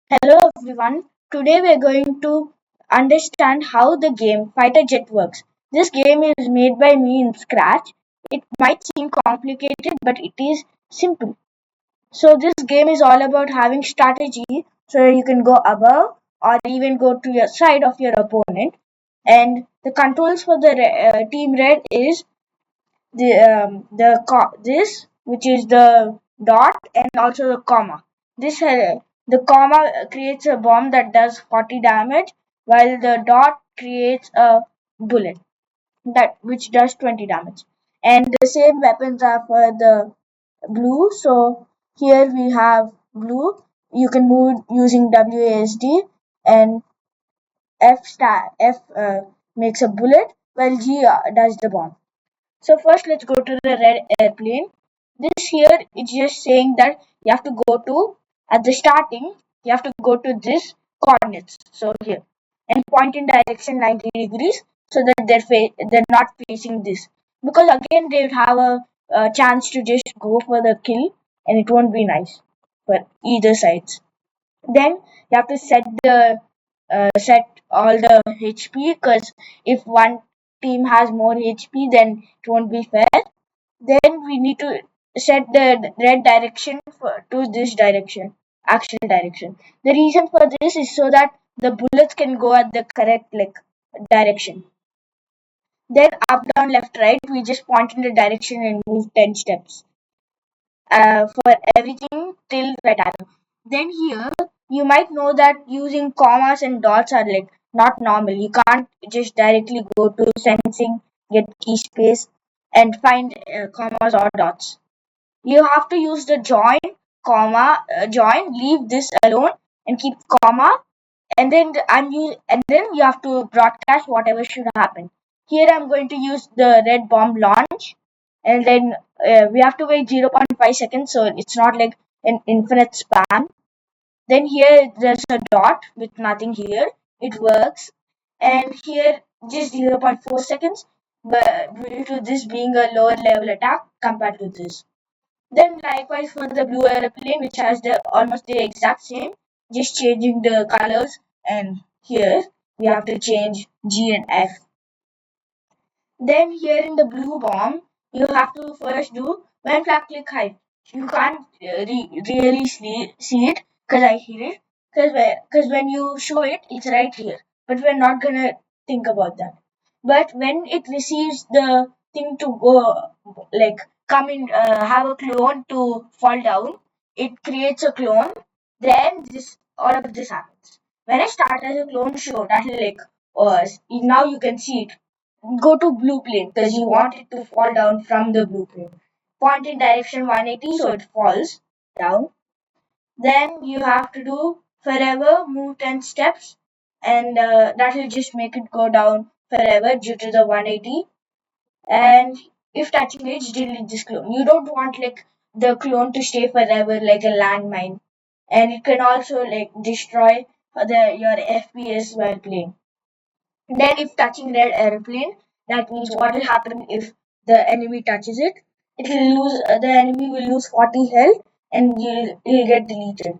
Hello everyone. Today we are going to understand how the game Fighter Jet works. This game is made by me in Scratch. It might seem complicated, but it is simple. So this game is all about having strategy so that you can go above or even go to your side of your opponent. And the controls for the team red is this, which is the dot and also the comma. The comma creates a bomb that does 40 damage, while the dot creates a bullet that which does 20 damage. And the same weapons are for the blue. So here we have blue. You can move using WASD, and F makes a bullet, while G does the bomb. So first let's go to the red airplane. This here is just saying that you have to go to, at the starting, you have to go to this coordinates. So here, and point in direction 90 degrees so that they're not facing this. Because again they would have a chance to just go for the kill, and it won't be nice for either sides. Then you have to set all the HP, because if one team has more HP, then it won't be fair. Then we need to set the red direction to this direction, action direction. The reason for this is so that the bullets can go at the correct direction. Then up, down, left, right, we just point in the direction and move 10 steps for everything till red arrow. Then here you might know that using commas and dots are not normal. You can't just directly go to sensing, get key space, and find commas or dots. You have to use the join, leave this alone and keep comma, and then you have to broadcast whatever should happen. Here I'm going to use the red bomb launch, and then we have to wait 0.5 seconds, so it's not like an infinite spam. Then here there's a dot with nothing here. It works, and here just 0.4 seconds, but due to this being a lower level attack compared to this. Then likewise for the blue airplane, which has the almost the exact same, just changing the colors, and here we have to change G and F. Then here in the blue bomb, you have to first do when flag click hide. You can't really see it because I hear it, because when you show it, it's right here. But we're not gonna think about that. But when it receives the thing to go, like come in, have a clone to fall down, it creates a clone. Then this all of this happens. When I start as a clone show, that will now you can see it. Go to blue plane because you want it to fall down from the blue plane. Point in direction 180 so it falls down. Then you have to do forever, move 10 steps, and that will just make it go down forever due to the 180. And if touching it, delete this clone. You don't want the clone to stay forever like a landmine, and it can also destroy your FPS while playing. Then if touching red airplane, that means what will happen if the enemy touches it? It will lose. The enemy will lose 40 health, and you'll get deleted.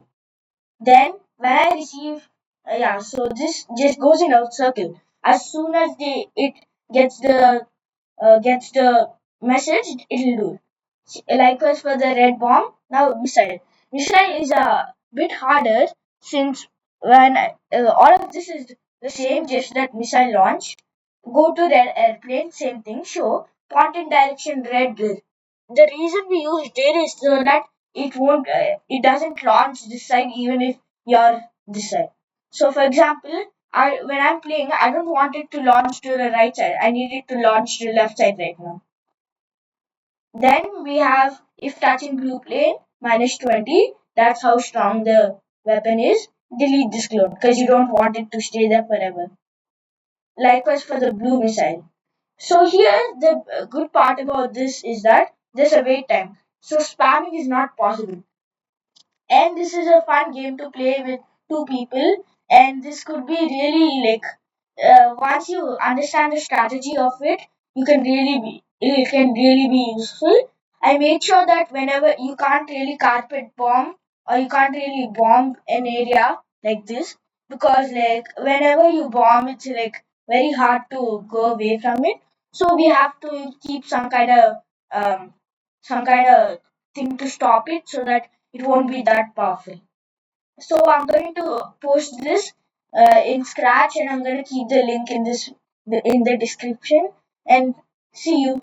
Then when I receive, yeah. So this just goes in a circle. As soon as it gets the message, it'll do. Likewise for the red bomb. Now missile. Missile is a bit harder since when all of this is the same, just that missile launch. Go to red airplane, same thing. Show point in direction red dir. The reason we use dir is so that it doesn't launch this side even if you're this side. So for example, when I'm playing, I don't want it to launch to the right side. I need it to launch to the left side right now. Then we have if touching blue plane -20. That's how strong the weapon is. Delete this clone because you don't want it to stay there forever. Likewise for the blue missile. So here the good part about this is that there's a wait time. So spamming is not possible. And this is a fun game to play with two people. And this could be really once you understand the strategy of it, it can really be useful. I made sure that whenever you can't really carpet bomb or you can't really bomb an area like this, because like whenever you bomb, it's like very hard to go away from it. So we have to keep some kind of thing to stop it so that it won't be that powerful. So I'm going to post this in Scratch, and I'm going to keep the link in the description. And see you.